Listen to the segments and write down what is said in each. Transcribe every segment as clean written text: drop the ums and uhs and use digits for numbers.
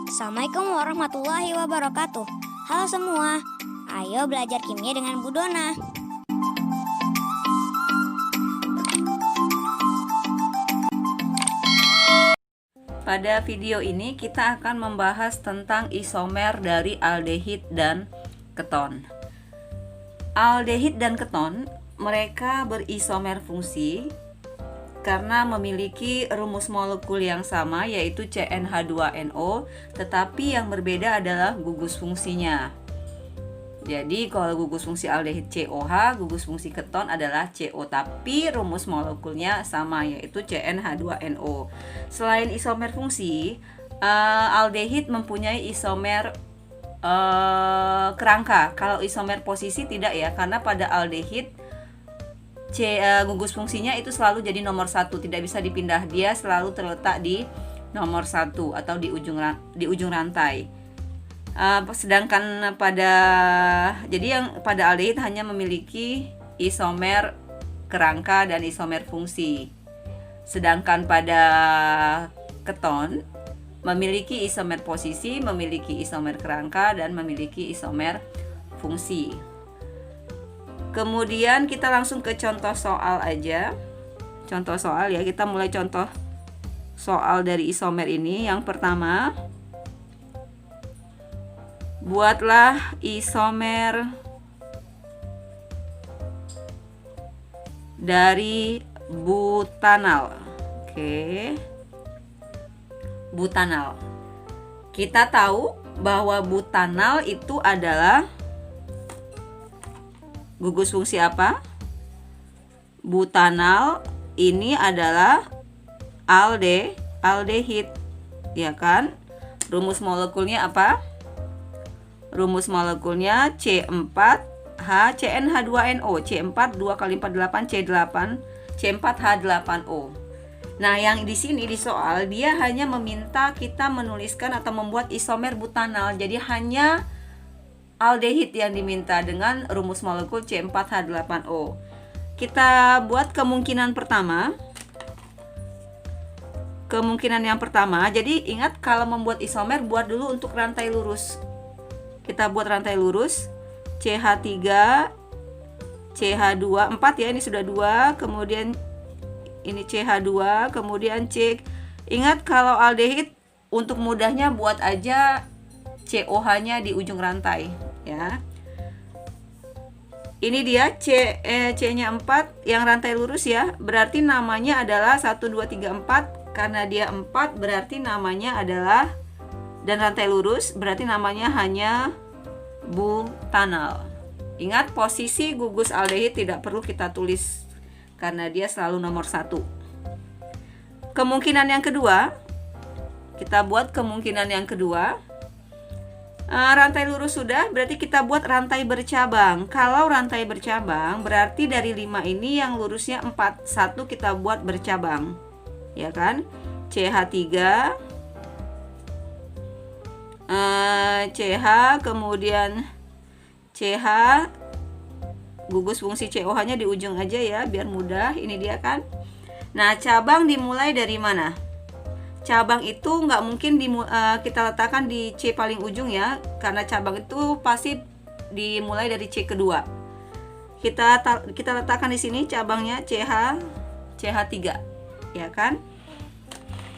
Assalamualaikum warahmatullahi wabarakatuh. Halo semua, ayo belajar kimia dengan Bu Dona. Pada video ini kita akan membahas tentang isomer dari aldehid dan keton. Aldehid dan keton, mereka berisomer fungsi karena memiliki rumus molekul yang sama, yaitu CnH2NO, tetapi yang berbeda adalah gugus fungsinya. Jadi kalau gugus fungsi aldehid COH, gugus fungsi keton adalah CO, tapi rumus molekulnya sama, yaitu CnH2NO. Selain isomer fungsi, aldehid mempunyai isomer kerangka. Kalau isomer posisi tidak ya, karena pada aldehid gugus fungsinya itu selalu jadi nomor 1, tidak bisa dipindah, dia selalu terletak di nomor 1 atau di ujung rantai. Sedangkan pada aldehid hanya memiliki isomer kerangka dan isomer fungsi. Sedangkan pada keton memiliki isomer posisi, memiliki isomer kerangka, dan memiliki isomer fungsi. Kemudian kita langsung ke contoh soal aja. Contoh soal ya, kita mulai contoh soal dari isomer ini. Yang pertama, buatlah isomer dari butanal. Oke. Butanal. Kita tahu bahwa butanal itu adalah gugus fungsi apa? Butanal ini adalah aldehid, ya kan? Rumus molekulnya apa? Rumus molekulnya C4H CnH2NO. C4 2 kali 4 8 C8 C4H8O. Nah, yang di sini di soal dia hanya meminta kita menuliskan atau membuat isomer butanal. Jadi hanya aldehid yang diminta dengan rumus molekul C4H8O. Kita buat kemungkinan pertama. Kemungkinan yang pertama, jadi ingat kalau membuat isomer buat dulu untuk rantai lurus. Kita buat rantai lurus, CH3, CH2, 4 ya, ini sudah 2, kemudian ini CH2, kemudian C. Ingat kalau aldehid untuk mudahnya buat aja COH-nya di ujung rantai ya. Ini dia C-nya 4 yang rantai lurus ya, berarti namanya adalah 1 2 3 4, karena dia 4 berarti namanya adalah, dan rantai lurus berarti namanya hanya butanal. Ingat, posisi gugus aldehid tidak perlu kita tulis karena dia selalu nomor 1. Kemungkinan yang kedua, kita buat kemungkinan yang kedua. Rantai lurus sudah, berarti kita buat rantai bercabang. Kalau rantai bercabang berarti dari 5 ini yang lurusnya 4, 1 kita buat bercabang, ya kan? CH3, CH, kemudian CH, gugus fungsi COH-nya di ujung aja ya, biar mudah. Ini dia kan. Nah, cabang dimulai dari mana? Cabang itu nggak mungkin kita letakkan di C paling ujung ya, karena cabang itu pasti dimulai dari C kedua. Kita letakkan di sini cabangnya CH3, ya kan?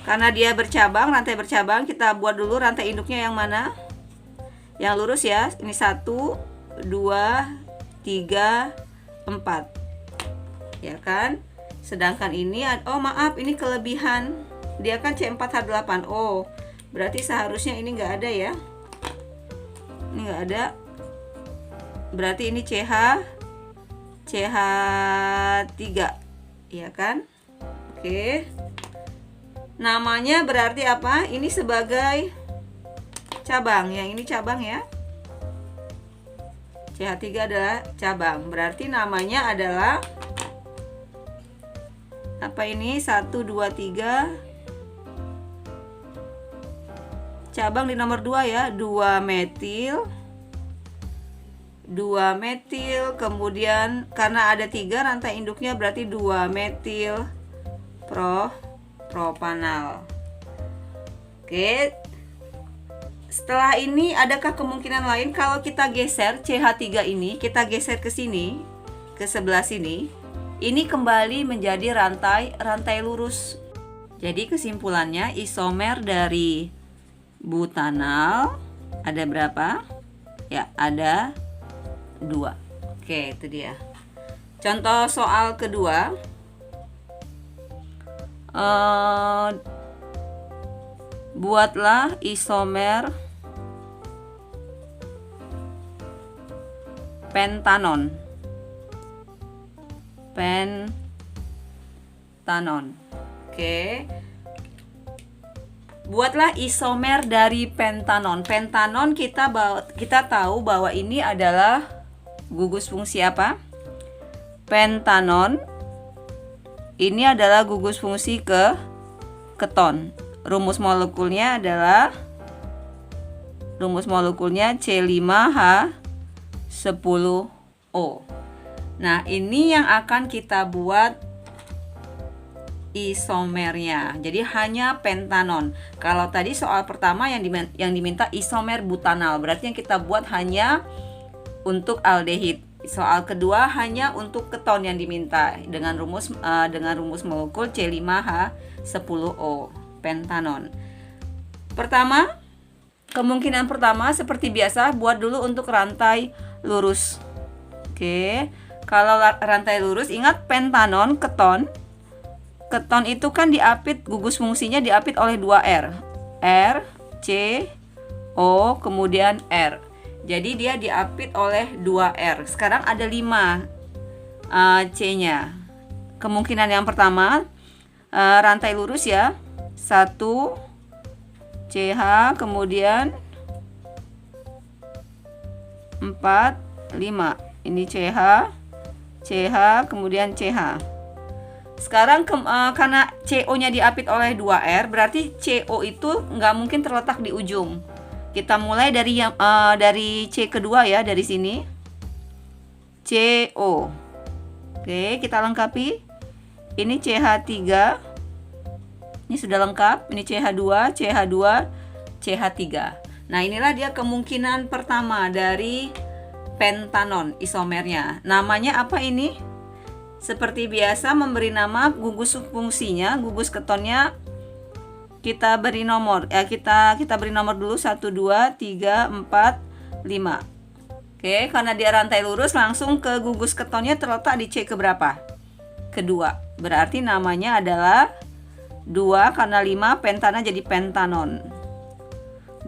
Karena dia bercabang, rantai bercabang, kita buat dulu rantai induknya yang mana? Yang lurus ya. Ini 1 2 3 4. Ya kan? Sedangkan ini ini kelebihan. Dia kan C4H8O. Berarti seharusnya ini enggak ada ya. Ini enggak ada. Berarti ini CH3. Ya kan? Oke. Namanya berarti apa? Ini sebagai cabang. Yang ini cabang ya. CH3 adalah cabang. Berarti namanya adalah apa ini? 1 2 3. Cabang di nomor 2 ya. 2 metil. Kemudian karena ada 3 rantai induknya berarti 2 metil propanal. Oke. setelah ini adakah kemungkinan lain kalau kita geser CH3 ini, kita geser ke sini, ke sebelah sini, ini kembali menjadi rantai lurus. Jadi kesimpulannya isomer dari butanal ada berapa? Ya, ada 2. Oke, itu dia. Contoh soal kedua. Buatlah isomer pentanon. Oke. Buatlah isomer dari pentanon. Pentanon kita tahu bahwa ini adalah gugus fungsi apa? Pentanon ini adalah gugus fungsi keton. Rumus molekulnya C5H10O. Nah, ini yang akan kita buat isomernya. Jadi hanya pentanon. Kalau tadi soal pertama yang diminta isomer butanal, berarti yang kita buat hanya untuk aldehid. Soal kedua hanya untuk keton yang diminta dengan rumus molekul C5H10O, pentanon. Kemungkinan pertama seperti biasa, buat dulu untuk rantai lurus. Oke. Kalau rantai lurus, ingat pentanon, keton itu kan diapit, gugus fungsinya diapit oleh 2 R, C, O, kemudian R. Jadi dia diapit oleh 2 R. Sekarang ada 5 C-nya. Kemungkinan yang pertama rantai lurus ya. 1 CH, kemudian 4, 5. Ini CH, kemudian CH. Sekarang karena CO-nya diapit oleh 2R, berarti CO itu nggak mungkin terletak di ujung. Kita mulai dari C kedua ya, dari sini. CO. Oke, kita lengkapi. Ini CH3. Ini sudah lengkap. Ini CH2, CH3. Nah, inilah dia kemungkinan pertama dari pentanon isomernya. Namanya apa ini? Seperti biasa memberi nama gugus fungsinya, gugus ketonnya kita beri nomor. Kita beri nomor dulu 1 2 3 4 5. Oke, karena dia rantai lurus langsung ke gugus ketonnya terletak di C keberapa? Kedua. Berarti namanya adalah 2 karena 5 pentana jadi pentanon.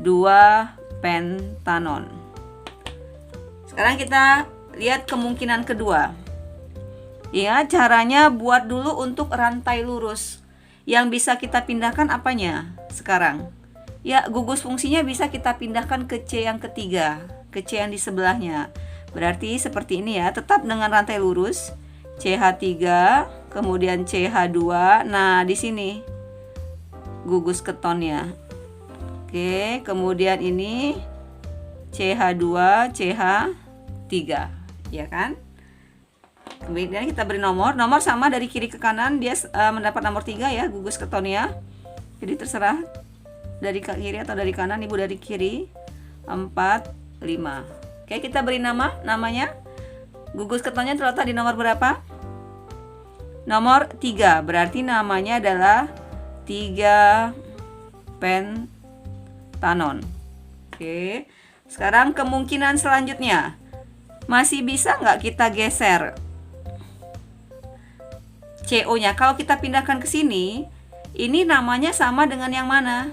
2 pentanon. Sekarang kita lihat kemungkinan kedua. Ya, caranya buat dulu untuk rantai lurus. Yang bisa kita pindahkan apanya sekarang? Ya, gugus fungsinya bisa kita pindahkan ke C yang ketiga, ke C yang di sebelahnya. Berarti seperti ini ya, tetap dengan rantai lurus. CH3, kemudian CH2. Nah, di sini gugus ketonnya. Oke, kemudian ini CH2, CH3, ya kan? Kemudian kita beri nomor sama dari kiri ke kanan, dia mendapat nomor 3 ya, gugus ketonnya. Jadi terserah dari kiri atau dari kanan, ibu dari kiri. 4, 5. Oke, kita beri namanya. Gugus ketonnya terletak di nomor berapa? Nomor 3. Berarti namanya adalah 3 pentanon. Oke. Sekarang kemungkinan selanjutnya. Masih bisa nggak kita geser CO-nya? Kalau kita pindahkan ke sini, ini namanya sama dengan yang mana?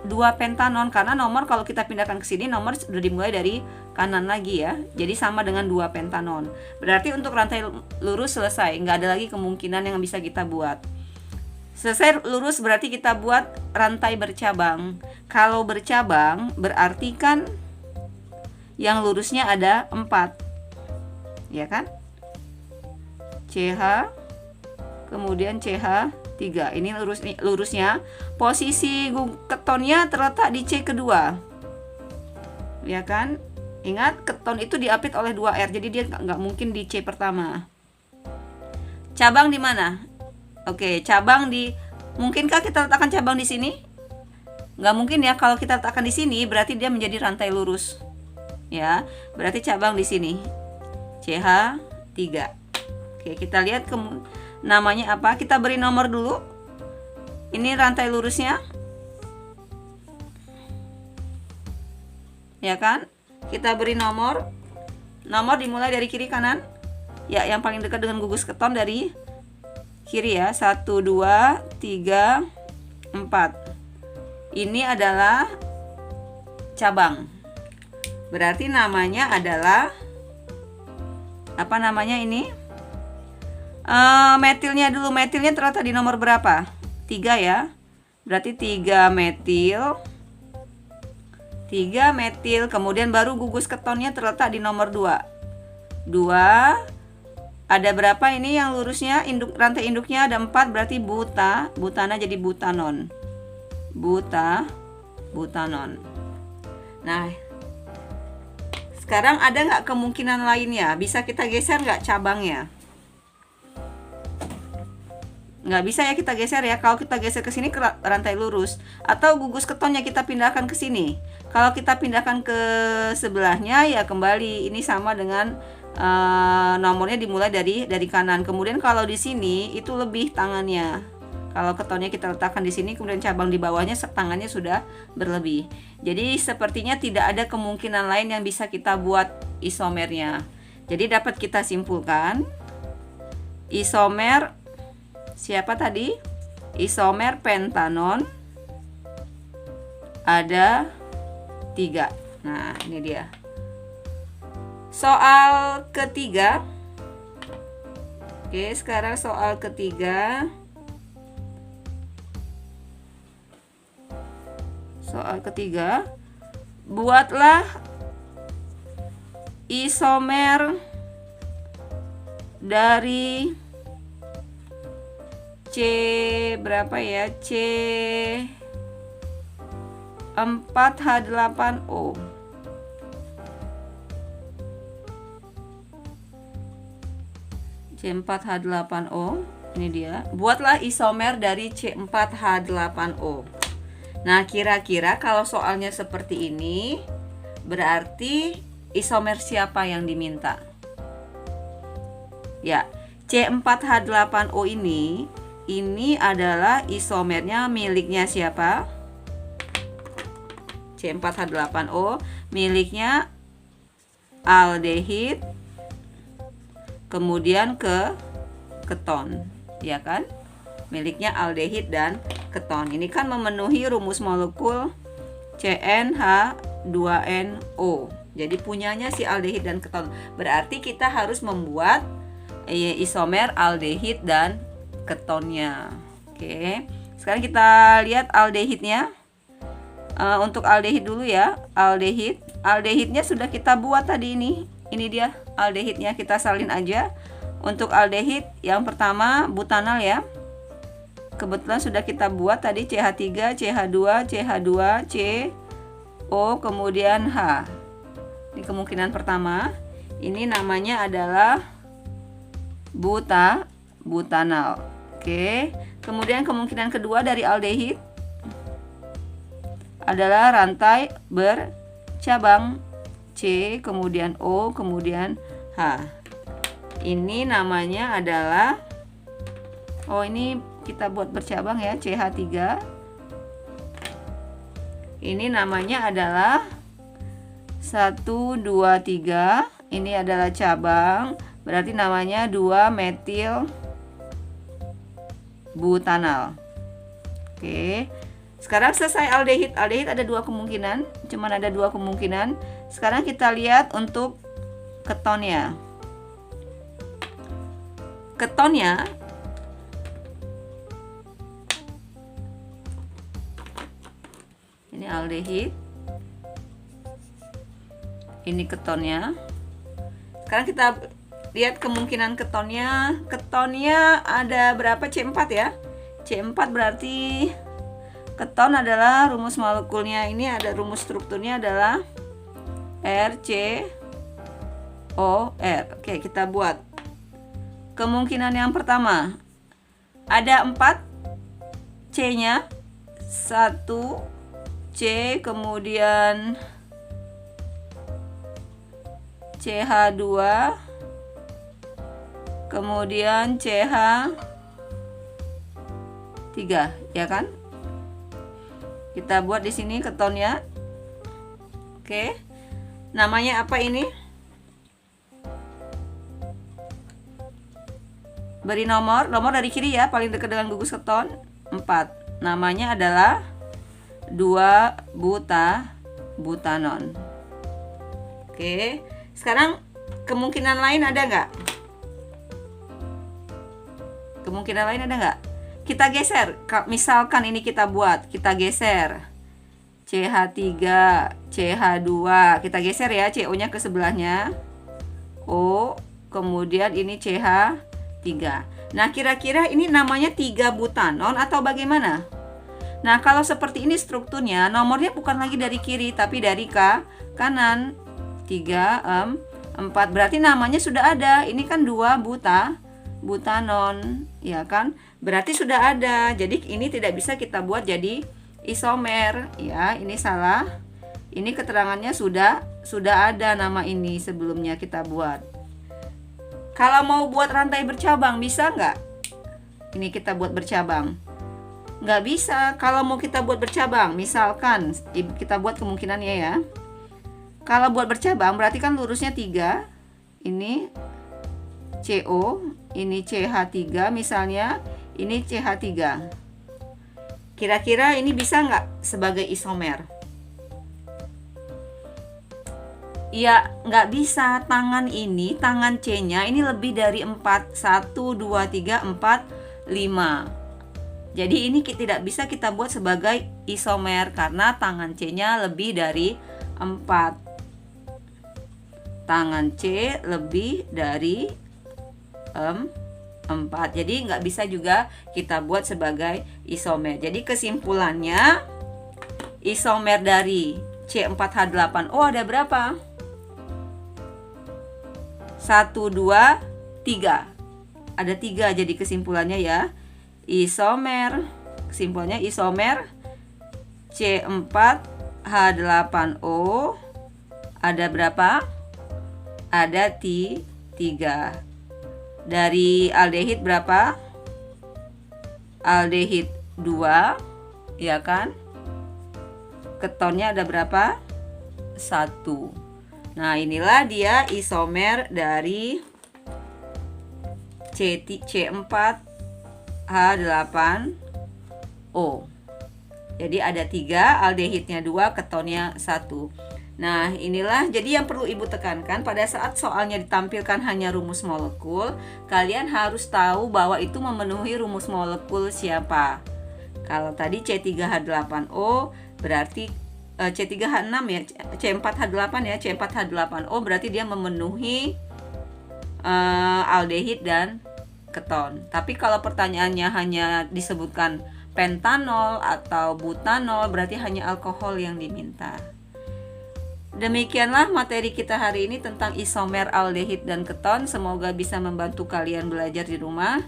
2 pentanon, karena nomor kalau kita pindahkan ke sini, nomor sudah dimulai dari kanan lagi ya. Jadi sama dengan 2 pentanon. Berarti untuk rantai lurus selesai, nggak ada lagi kemungkinan yang bisa kita buat. Selesai lurus berarti kita buat rantai bercabang. Kalau bercabang berarti kan yang lurusnya ada 4. Ya kan? CH, kemudian CH3. Ini lurusnya. Posisi ketonnya terletak di C kedua. Ya kan? Ingat, keton itu diapit oleh 2R. Jadi dia nggak mungkin di C pertama. Cabang di mana? Oke, cabang di... Mungkinkah kita letakkan cabang di sini? Nggak mungkin ya kalau kita letakkan di sini berarti dia menjadi rantai lurus. Ya, berarti cabang di sini. CH3. Oke, kita lihat namanya apa? Kita beri nomor dulu. Ini rantai lurusnya. Ya kan? Kita beri nomor. Nomor dimulai dari kiri kanan. Ya, yang paling dekat dengan gugus keton dari kiri ya. 1, 2, 3, 4. Ini adalah cabang. Berarti namanya adalah apa namanya ini? Metilnya dulu. Metilnya terletak di nomor berapa? 3 ya. Berarti 3 metil. 3 metil. Kemudian baru gugus ketonnya terletak di nomor 2. 2. Ada berapa ini yang lurusnya? Rantai induknya ada 4, berarti butana jadi butanon. Butanon. Nah, sekarang ada nggak kemungkinan lainnya? Bisa kita geser nggak cabangnya? Nggak bisa ya kita geser ya. Kalau kita geser ke sini ke rantai lurus, atau gugus ketonnya kita pindahkan ke sini. Kalau kita pindahkan ke sebelahnya ya kembali ini sama dengan nomornya dimulai dari kanan. Kemudian kalau di sini itu lebih tangannya. Kalau ketonnya kita letakkan di sini, kemudian cabang di bawahnya tangannya sudah berlebih. Jadi sepertinya tidak ada kemungkinan lain yang bisa kita buat isomernya. Jadi dapat kita simpulkan isomer siapa tadi? Isomer pentanon ada 3. Nah, ini dia. Soal ketiga. Oke, sekarang soal ketiga. Soal ketiga, buatlah isomer dari C berapa ya? C4H8O. C4H8O. Ini dia. Buatlah isomer dari C4H8O. Nah, kira-kira kalau soalnya seperti ini, berarti isomer siapa yang diminta? Ya, C4H8O ini adalah isomernya miliknya siapa? C4H8O miliknya aldehid, kemudian ke keton, ya kan? Miliknya aldehid dan keton. Ini kan memenuhi rumus molekul CnH2nO. Jadi punyanya si aldehid dan keton. Berarti kita harus membuat isomer aldehid dan ketonnya. Oke. Sekarang kita lihat aldehidnya. Untuk aldehid dulu ya. Aldehidnya sudah kita buat tadi ini. Ini dia aldehidnya, kita salin aja. Untuk aldehid yang pertama butanal ya. Kebetulan sudah kita buat tadi CH3, CH2, CH2, CO, kemudian H. Ini kemungkinan pertama. Ini namanya adalah butanal. Oke. Kemudian kemungkinan kedua dari aldehid adalah rantai bercabang C, kemudian O, kemudian H. Ini namanya adalah ini kita buat bercabang ya, CH3. Ini namanya adalah 1, 2, 3. Ini adalah cabang, berarti namanya 2 metil butanal. Oke. Sekarang selesai aldehid. Aldehid ada 2 kemungkinan, cuman ada 2 kemungkinan. Sekarang kita lihat untuk ketonnya. Ketonnya ini aldehid, ini ketonnya. Sekarang kita lihat kemungkinan ketonnya. Ketonnya ada berapa? C4 ya. C4 berarti keton adalah rumus molekulnya, ini ada rumus strukturnya adalah RCOR. Oke, kita buat. Kemungkinan yang pertama ada 4 C-nya 1, C, kemudian CH2, kemudian CH3, ya kan? Kita buat di sini ketonnya. Oke. Namanya apa ini? Beri nomor dari kiri ya, paling dekat dengan gugus keton 4. Namanya adalah 2-butanon. Oke, sekarang kemungkinan lain ada nggak? Kita geser. Misalkan ini kita geser CH3, CH2, kita geser ya, CO-nya ke sebelahnya, O, kemudian ini CH3. Nah, kira-kira ini namanya 3-butanon atau bagaimana? Nah, kalau seperti ini strukturnya, nomornya bukan lagi dari kiri, tapi dari kanan. 3, 4, berarti namanya sudah ada. Ini kan 2-butanon, ya kan? Berarti sudah ada. Jadi ini tidak bisa kita buat jadi isomer, ya. Ini salah. Ini keterangannya sudah ada nama ini sebelumnya kita buat. Kalau mau buat rantai bercabang bisa nggak? Ini kita buat bercabang. Nggak bisa. Kalau mau kita buat bercabang, misalkan kita buat kemungkinannya ya. Kalau buat bercabang berarti kan lurusnya 3. Ini CO, ini CH3 misalnya, ini CH3. Kira-kira ini bisa nggak sebagai isomer? Ya, nggak bisa. Tangan C-nya ini lebih dari 4. 1, 2, 3, 4, 5. Jadi ini tidak bisa kita buat sebagai isomer karena tangan C-nya lebih dari 4. Tangan C lebih dari 4. Jadi nggak bisa juga kita buat sebagai isomer. Jadi kesimpulannya, isomer dari C4H8O ada berapa? 1, 2, 3. Ada 3 jadi kesimpulannya ya. Kesimpulannya isomer C4H8O ada berapa? Ada 3. Dari aldehid berapa? Aldehid 2, ya kan? Ketonnya ada berapa? 1. Nah, inilah dia isomer dari C4H8O. Jadi ada 3, aldehidnya 2, ketonnya 1. Nah, inilah jadi yang perlu Ibu tekankan pada saat soalnya ditampilkan hanya rumus molekul, kalian harus tahu bahwa itu memenuhi rumus molekul siapa. Kalau tadi C3H8O berarti C3H6 ya, C4H8 ya, C4H8O berarti dia memenuhi aldehid dan keton. Tapi kalau pertanyaannya hanya disebutkan pentanol atau butanol berarti hanya alkohol yang diminta. Demikianlah materi kita hari ini tentang isomer aldehid dan keton. Semoga bisa membantu kalian belajar di rumah.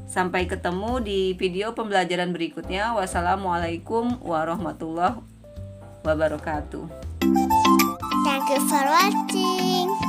Sampai ketemu di video pembelajaran berikutnya. Wassalamualaikum warahmatullahi wabarakatuh. Thank you for watching.